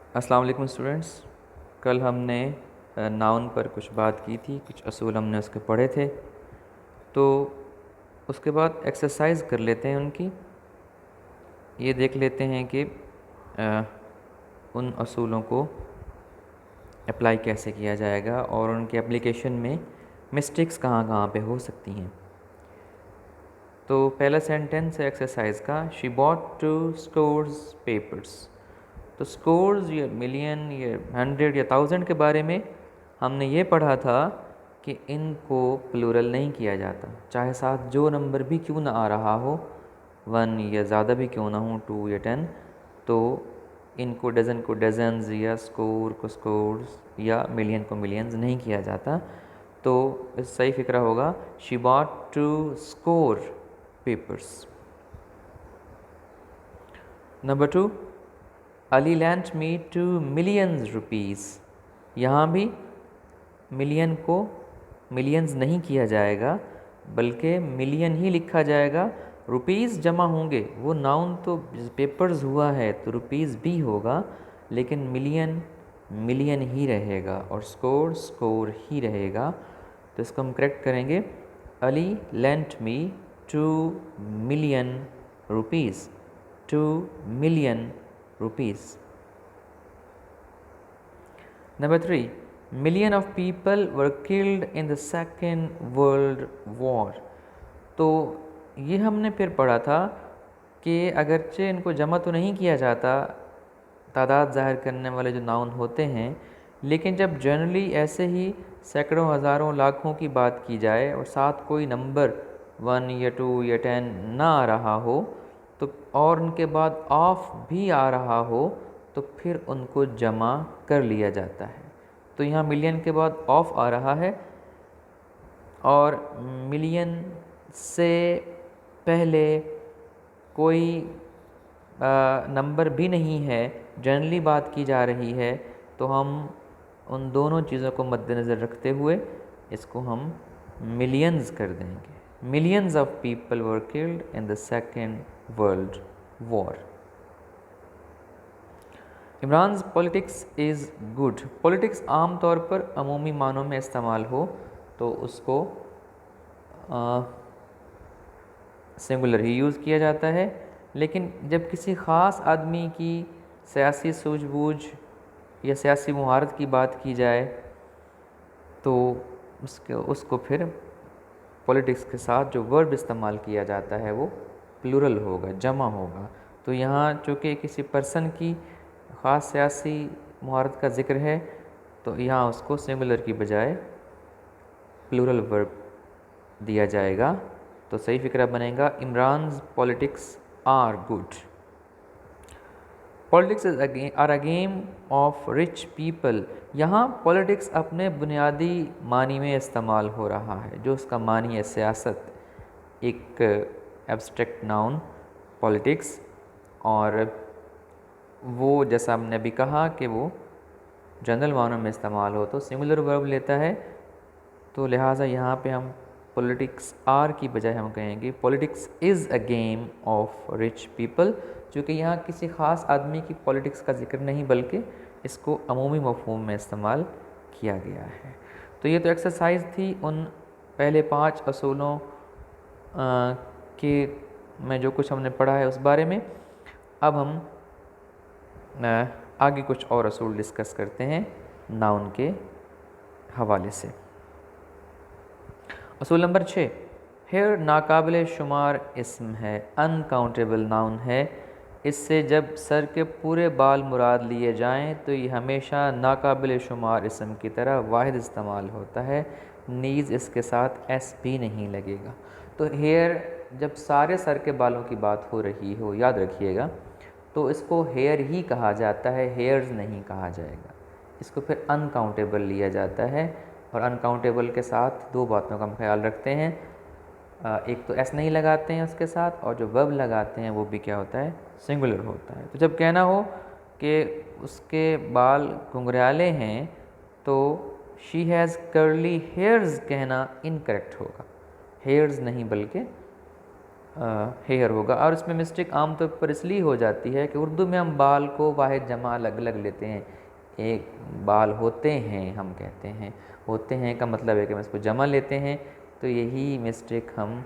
अस्सलाम वालेकुम स्टूडेंट्स। कल हमने नाउन पर कुछ बात की थी, कुछ असूल हमने उसके पढ़े थे। तो उसके बाद एक्सरसाइज कर लेते हैं उनकी। ये देख लेते हैं कि उन असूलों को अप्लाई कैसे किया जाएगा और उनके एप्लीकेशन में मिस्टेक्स कहाँ कहाँ पे हो सकती हैं। तो पहला सेंटेंस है एक्सरसाइज का, शी बॉट 2 स्कोर्स पेपर्स। तो स्कोर्स या मिलियन या 100 या 1000 के बारे में हमने ये पढ़ा था कि इनको प्लूरल नहीं किया जाता, चाहे साथ जो नंबर भी क्यों ना आ रहा हो, 1 या ज़्यादा भी क्यों ना हो, 2 या 10, तो इनको डज़न को डज़न्स या स्कोर को स्कोर्स या मिलियन को मिलियंस नहीं किया जाता। तो सही फिक्रा होगा, she bought 2 score papers. Number 2, Ali lent me 2 millions rupees. यहाँ भी मिलियन को मिलियंस नहीं किया जाएगा, बल्कि मिलियन ही लिखा जाएगा। रुपीज़ जमा होंगे, वो नाउन तो पेपर्स हुआ है तो रुपीज़ भी होगा, लेकिन मिलियन मिलियन ही रहेगा और स्कोर स्कोर ही रहेगा। तो इसको हम करेक्ट करेंगे, Ali lent me 2 million rupees, 2 million rupees. Number 3, million of people were killed in the Second World War। तो ये हमने फिर पढ़ा था कि अगरचे इनको जमा तो नहीं किया जाता, तादाद ज़ाहिर करने वाले जो नाउन होते हैं, लेकिन जब जनरली ऐसे ही सैकड़ों हज़ारों लाखों की बात की जाए और साथ कोई नंबर 1 या 2 या 10 ना आ रहा हो, तो और उनके बाद ऑफ भी आ रहा हो, तो फिर उनको जमा कर लिया जाता है। तो यहाँ मिलियन के बाद ऑफ आ रहा है और मिलियन से पहले कोई नंबर भी नहीं है, जनरली बात की जा रही है, तो हम उन दोनों चीज़ों को मद्देनज़र रखते हुए इसको हम मिलियंस कर देंगे। Millions of people were killed in the second world war. Imran's politics is good. Politics आम तौर पर अमूमी मानों में इस्तेमाल हो तो उसको सिंगुलर ही यूज़ किया जाता है, लेकिन जब किसी ख़ास आदमी की सियासी सूझबूझ या सियासी मुहारत की बात की जाए तो उसको फिर पॉलिटिक्स के साथ जो वर्ब इस्तेमाल किया जाता है वो प्लूरल होगा, जमा होगा। तो यहाँ चूँकि किसी पर्सन की ख़ास सियासी मुहारत का ज़िक्र है, तो यहाँ उसको सिंगुलर की बजाय प्लूरल वर्ब दिया जाएगा। तो सही फिक्रा बनेगा, Imran's politics are good. Politics are a game of rich people. यहाँ पॉलिटिक्स अपने बुनियादी मानी में इस्तेमाल हो रहा है, जो उसका मानी है सियासत, एक एब्स्ट्रैक्ट नाउन पॉलिटिक्स, और वो जैसा हमने अभी कहा कि वो जनरल मानों में इस्तेमाल हो तो सिंगुलर वर्ब लेता है। तो लिहाजा यहाँ पे हम पॉलिटिक्स आर की बजाय हम कहेंगे politics is a game of rich people, चूँकि यहाँ किसी ख़ास आदमी की पॉलिटिक्स का जिक्र नहीं बल्कि इसको अमूमी मफ़हूम में इस्तेमाल किया गया है। तो ये तो एक्सरसाइज थी उन पहले 5 असूलों के में जो कुछ हमने पढ़ा है उस बारे में। अब हम आगे कुछ और असूल डिस्कस करते हैं नाउन के हवाले से। असूल नंबर 6, हेयर नाकाबिल शुमार इस्म है, अनकाउंटेबल नाउन है। इससे जब सर के पूरे बाल मुराद लिए जाएं तो ये हमेशा नाकाबिल शुमार इस्म की तरह वाहिद इस्तेमाल होता है, नीज़ इसके साथ एस भी नहीं लगेगा। तो हेयर जब सारे सर के बालों की बात हो रही हो, याद रखिएगा, तो इसको हेयर ही कहा जाता है, हेयर्स नहीं कहा जाएगा। इसको फिर अनकाउंटेबल लिया जाता है और अनकाउंटेबल के साथ 2 बातों का हम ख्याल रखते हैं, एक तो एस नहीं लगाते हैं उसके साथ, और जो वर्ब लगाते हैं वो भी क्या होता है, सिंगुलर होता है। तो जब कहना हो कि उसके बाल घुंघराले हैं तो शी हैज़ कर्ली हेयर्स कहना इनकरेक्ट होगा, हेयर्स नहीं बल्कि हेयर होगा। और इसमें मिस्टेक आमतौर पर इसलिए हो जाती है कि उर्दू में हम बाल को वाहिद जमा अलग अलग लेते हैं। एक बाल होते हैं हम कहते हैं, होते हैं का मतलब है कि हम इसको जमा लेते हैं, तो यही मिस्टेक हम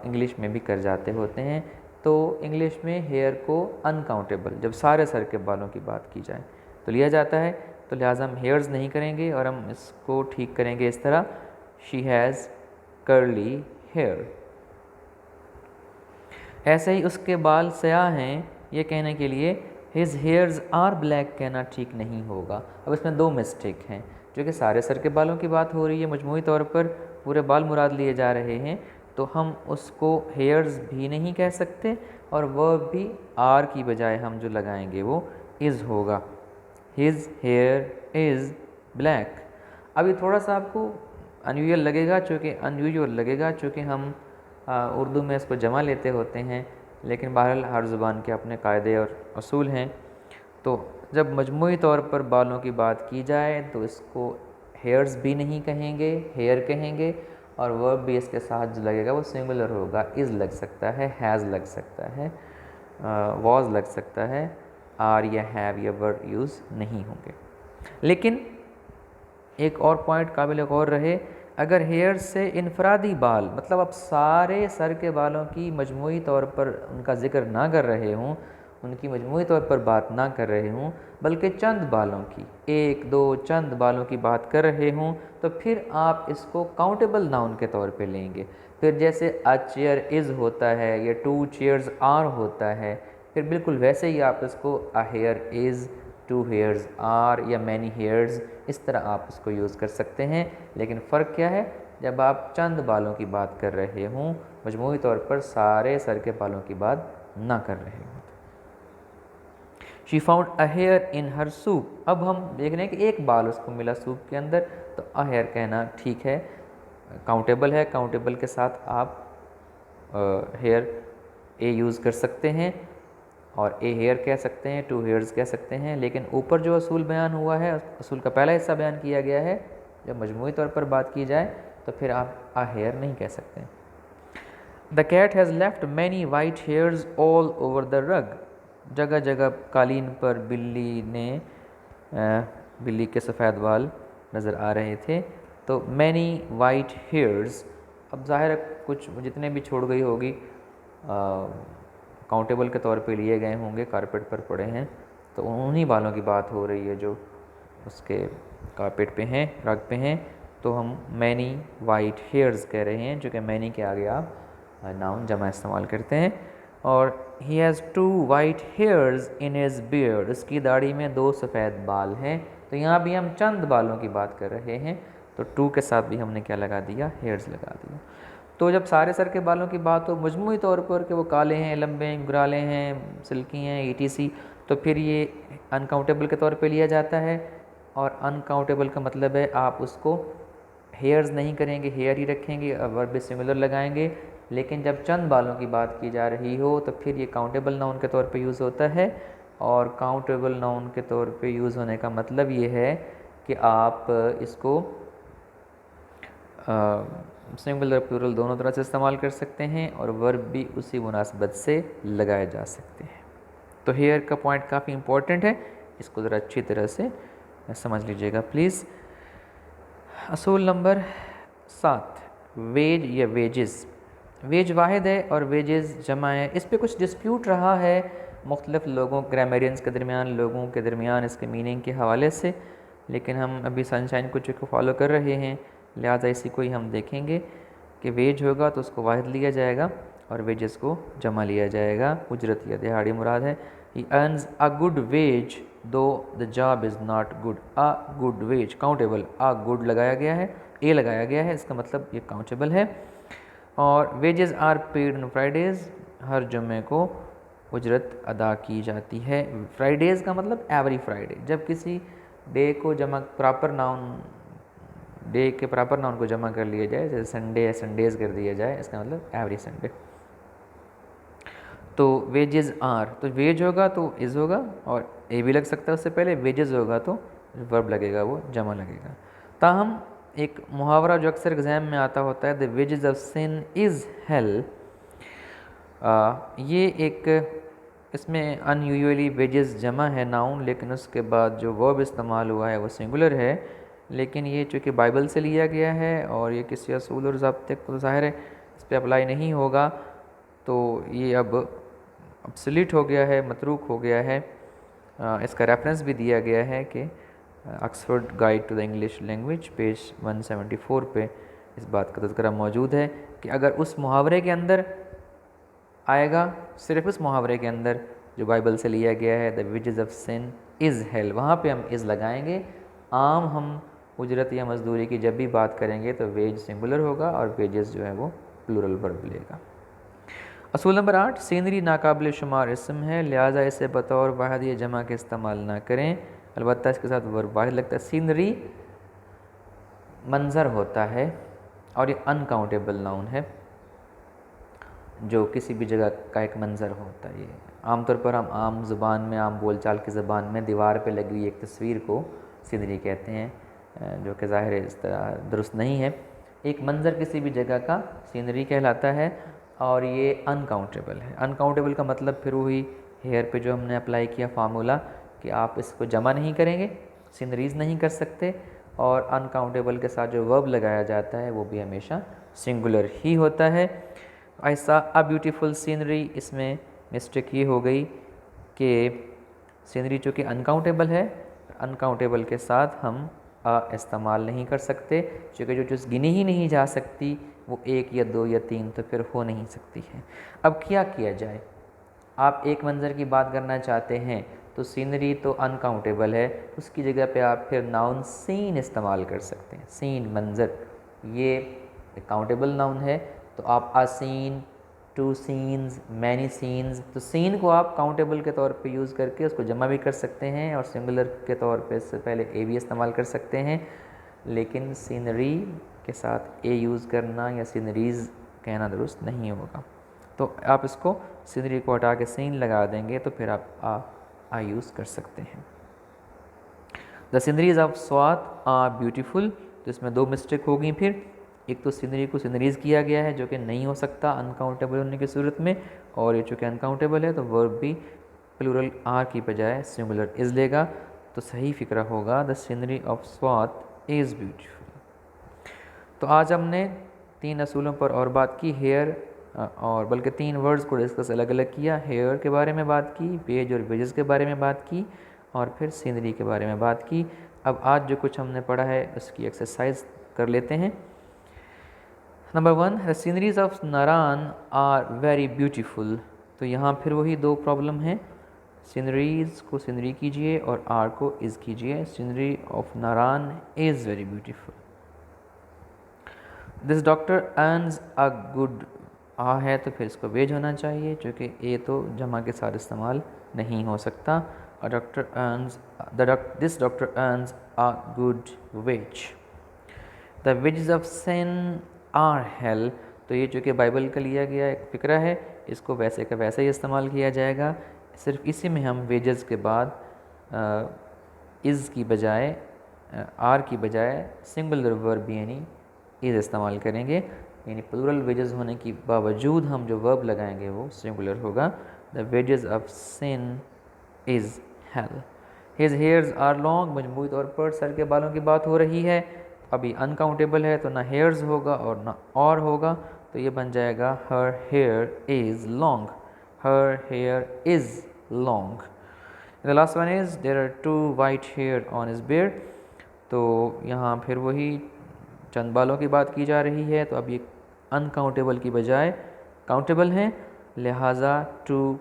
इंग्लिश में भी कर जाते होते हैं। तो इंग्लिश में हेयर को अनकाउंटेबल, जब सारे सर के बालों की बात की जाए तो लिया जाता है, तो लिहाजा हम हेयर्स नहीं करेंगे और हम इसको ठीक करेंगे इस तरह, शी हैज़ कर्ली हेयर। ऐसे ही उसके बाल स्याह हैं, ये कहने के लिए हिज हेयर्स आर ब्लैक कहना ठीक नहीं होगा। अब इसमें दो मिस्टेक हैं, जो कि सारे सर के बालों की बात हो रही है, मजमूई तौर पर पूरे बाल मुराद लिए जा रहे हैं, तो हम उसको हेयर्स भी नहीं कह सकते और वह भी आर की बजाय हम जो लगाएंगे वो इज़ होगा। His here is black. अभी थोड़ा सा आपको अनयूजुअल लगेगा, चूँकि हम उर्दू में इसको जमा लेते होते हैं, लेकिन बहरहाल हर ज़ुबान के अपने कायदे और असूल हैं। तो जब मजमूई तौर पर बालों की बात की जाए तो इसको हेयर्स भी नहीं कहेंगे, हेयर कहेंगे, और वर्ब भी इसके साथ जो लगेगा वो सिंगुलर होगा। इज़ लग सकता है, हैज़ लग सकता है, वॉज लग सकता है, आर या हैव या वर्ड यूज़ नहीं होंगे। लेकिन एक और पॉइंट काबिल गौर रहे, अगर हेयर से इनफरादी बाल, मतलब आप सारे सर के बालों की मजमूई तौर पर उनका ज़िक्र ना कर रहे हों, उनकी मजमूई तौर पर बात ना कर रहे हों, बल्कि चंद बालों की, एक दो चंद बालों की बात कर रहे हों, तो फिर आप इसको काउंटेबल नाउन के तौर पे लेंगे। फिर जैसे अ चेयर इज़ होता है या टू चेयर्स आर होता है, फिर बिल्कुल वैसे ही आप इसको a hair is, two hairs are या मैनी हेयर्स, इस तरह आप इसको यूज़ कर सकते हैं। लेकिन फ़र्क क्या है, जब आप चंद बालों की बात कर रहे हों, मजमूई तौर पर सारे सर के बालों की बात ना कर रहे हों। She found a here in her soup. अब हम देख रहे हैं कि एक बाल उसको मिला सूप के अंदर, तो अ हेयर कहना ठीक है, काउंटेबल है, काउंटेबल के साथ आप हेयर ए यूज़ कर सकते हैं और ए हेयर कह सकते हैं, टू हेयर्स कह सकते हैं। लेकिन ऊपर जो असूल बयान हुआ है, असूल का पहला हिस्सा बयान किया गया है, जब मजमूई तौर पर बात की जाए तो फिर आप अ हेयर नहीं कह सकते। The cat has left many white hairs all over the rug. जगह जगह कालीन पर बिल्ली के सफ़ेद बाल नज़र आ रहे थे। तो मैनी वाइट हेयर्स, अब ज़ाहिर है कुछ जितने भी छोड़ गई होगी काउंटेबल के तौर पे लिए गए होंगे, कारपेट पर पड़े हैं, तो उन्हीं बालों की बात हो रही है जो उसके कारपेट पे हैं, रग पे हैं। तो हम मैनी वाइट हेयर्स कह रहे हैं, जो कि मैनी के आगे आप नाउन जमा इस्तेमाल करते हैं। और he has two white hairs in his beard, उसकी दाढ़ी में दो सफ़ेद बाल हैं। तो यहाँ भी हम चंद बालों की बात कर रहे हैं, तो टू के साथ भी हमने क्या लगा दिया, हेयर्स लगा दिया। तो जब सारे सर के बालों की बात हो मजमूई तौर पर कि वो काले हैं, लंबे हैं, गुराले हैं, सिल्की हैं, ETC, तो फिर ये अनकाउंटेबल के तौर पे लिया जाता है। और अनकाउंटेबल का मतलब है आप उसको हेयर्स नहीं करेंगे, हेयर ही रखेंगे और वर्ब सिमिलर लगाएंगे। लेकिन जब चंद बालों की बात की जा रही हो तो फिर ये काउंटेबल नाउन के तौर पे यूज़ होता है। और काउंटेबल नाउन के तौर पे यूज़ होने का मतलब ये है कि आप इसको सिंगुलर प्लूरल दोनों तरह से इस्तेमाल कर सकते हैं और वर्ब भी उसी मुनासबत से लगाए जा सकते हैं। तो हेयर का पॉइंट काफ़ी इम्पोर्टेंट है, इसको ज़रा अच्छी तरह से समझ लीजिएगा प्लीज़। असूल नंबर 7, वेज या वेजेस। वेज वाहिद है और वेजेस जमा है। इस पे कुछ डिस्प्यूट रहा है मुख्तलिफ़ लोगों, ग्रामेरियंस के दरमियान, लोगों के दरमियान इसके मीनिंग के हवाले से, लेकिन हम अभी सनशाइन को चूँकि फॉलो कर रहे हैं, लिहाजा इसी को ही हम देखेंगे कि वेज होगा तो उसको वाहिद लिया जाएगा और वेजेस को जमा लिया जाएगा। उजरत या दिहाड़ी मुराद है। He earns a good wage though the job is not good. A good wage countable, a good लगाया गया है, ए लगाया गया है, इसका मतलब ये काउंटेबल है। और wages are paid on Fridays, हर जुम्मे को उजरत अदा की जाती है। फ्राइडेज़ का मतलब एवरी फ्राइडे। जब किसी डे को जमा प्रॉपर नाउन, डे के प्रॉपर नाउन को जमा कर लिया जाए, जैसे संडे या संडेज़ कर दिया जाए, इसका मतलब एवरी संडे। तो वेजेस आर, तो वेज होगा तो इज़ होगा और ए भी लग सकता है उससे पहले। वेजेस होगा तो वर्ब लगेगा, वो जमा लगेगा। ताहम एक मुहावरा जो अक्सर एग्ज़ाम में आता होता है, the wages of sin is hell, ये एक इसमें अनयूजुअली वेजेस जमा है नाउन, लेकिन उसके बाद जो वर्ब इस्तेमाल हुआ है वो सिंगुलर है। लेकिन ये चूँकि बाइबल से लिया गया है और ये किसी असूल और ज़ाब्ते को ज़ाहिर है इस पर अप्लाई नहीं होगा, तो ये अब ऑब्सोलीट हो गया है, मतरूक हो गया है। इसका रेफरेंस भी दिया गया है कि Oxford guide to the English language page 174 पे इस बात का तज़किरा मौजूद है कि अगर उस मुहावरे के अंदर आएगा, सिर्फ उस मुहावरे के अंदर जो बाइबल से लिया गया है, the wages of sin is hell, वहाँ पे हम इज़ लगाएंगे। आम हम उजरत या मजदूरी की जब भी बात करेंगे तो वेज सिंगुलर होगा और वेजेस जो है वो प्लूरल वर्ब लेगा। असूल नंबर 8, सीनरी नाकाबिल शुमार इसम है, लिहाजा इसे बतौर वाहिद या जमा के इस्तेमाल ना करें। अलबत्ता इसके साथ वर्ब वाहिद लगता है। सीनरी मंज़र होता है और ये अनकाउंटेबल नाउन है, जो किसी भी जगह का एक मंज़र होता है। ये आमतौर पर हम आम ज़ुबान में, आम बोलचाल की ज़बान में दीवार पे लगी हुई एक तस्वीर को सीनरी कहते हैं, जो कि ज़ाहिर है इस तरह दुरुस्त नहीं है। एक मंज़र किसी भी जगह का सीनरी कहलाता है और ये अनकाउंटेबल है। अनकाउंटेबल का मतलब फिर वही हेयर पे जो हमने अप्लाई किया फार्मूला कि आप इसको जमा नहीं करेंगे, सीनरीज़ नहीं कर सकते, और अनकाउंटेबल के साथ जो वर्ब लगाया जाता है वो भी हमेशा सिंगुलर ही होता है। ऐसा अ ब्यूटीफुल सीनरी, इसमें मिस्टेक ये हो गई कि सीनरी चूँकि अनकाउंटेबल है, अनकाउंटेबल के साथ हम इस्तेमाल नहीं कर सकते, क्योंकि जो चीज़ गिनी ही नहीं जा सकती वो एक या दो या तीन तो फिर हो नहीं सकती है। अब क्या किया जाए? आप एक मंज़र की बात करना चाहते हैं तो सीनरी तो अनकाउंटेबल है, उसकी जगह पे आप फिर नाउन सीन इस्तेमाल कर सकते हैं। सीन मंज़र, ये काउंटेबल नाउन है, तो आप a scene, two scenes, many scenes, तो सीन को आप काउंटेबल के तौर पे यूज़ करके उसको जमा भी कर सकते हैं और सिंगुलर के तौर पे इससे पहले ए भी इस्तेमाल कर सकते हैं। लेकिन सीनरी के साथ ए यूज़ करना या सीनरीज़ कहना दुरुस्त नहीं होगा, तो आप इसको सीनरी को हटा के सीन लगा देंगे तो फिर आप आ यूज़ कर सकते हैं। The sceneries of Swat are beautiful, तो इसमें दो मिस्टेक होगी फिर। एक तो सीनरी को सीनरीज़ किया गया है जो कि नहीं हो सकता अनकाउंटेबल होने की सूरत में, और ये चूँकि अनकाउंटेबल है तो वर्ब भी प्लूरल आर की बजाय सिंगुलर इज़ लेगा, तो सही फ़िक्रा होगा the scenery of Swat is beautiful. तो आज हमने 3 असूलों पर और बात की, हेयर और बल्कि 3 वर्ड्स को डिस्कस अलग अलग किया। हेयर के बारे में बात की, वेज और वेजेस के बारे में बात की, और फिर सीनरी के बारे में बात की। अब आज जो कुछ हमने पढ़ा है उसकी एक्सरसाइज कर लेते हैं। Number 1, the sceneries of Naran are very beautiful, तो यहाँ फिर वही दो प्रॉब्लम है, सीनरीज़ को सीनरी कीजिए और आर को इज़ कीजिए। Scenery of Naran is very beautiful. This doctor earns a good, आ है तो फिर इसको वेज होना चाहिए, क्योंकि ए तो जमा के साथ इस्तेमाल नहीं हो सकता। Doctor earns this doctor earns a good wage. The wages of sin are hell, तो ये चूँकि बाइबल का लिया गया एक फ़िक्रा है, इसको वैसे का वैसे ही इस्तेमाल किया जाएगा। सिर्फ इसी में हम वेजेस के बाद इज़ की बजाय, आर की बजाय सिंगुलर वर्ब यानी इज़ इस्तेमाल करेंगे, यानी प्लूरल वेजेस होने के बावजूद हम जो वर्ब लगाएंगे वो सिंगुलर होगा। The wages of sin is hell. His hairs are long, मजमूई तौर पर सर के बालों की बात हो रही है, अभी अनकाउंटेबल है तो ना हेयर्स होगा और ना और होगा, तो ये बन जाएगा her hair is long, her hair is long. The last one is there are 2 white hair on his beard, तो यहाँ फिर वही चंद बालों की बात की जा रही है, तो अब ये अनकाउंटेबल की बजाय काउंटेबल हैं, लिहाजा 2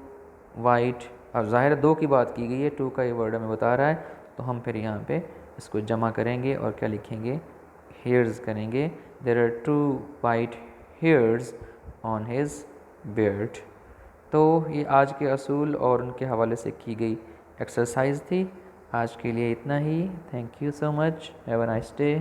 वाइट, अब ज़ाहिर 2 की बात की गई है, 2 का ये वर्ड हमें बता रहा है, तो हम फिर यहाँ पे इसको जमा करेंगे और क्या लिखेंगे, हेयर्स करेंगे। There are 2 white hairs on his beard. तो ये आज के असूल और उनके हवाले से की गई एक्सरसाइज थी। आज के लिए इतना ही। Thank you so much, have a nice day.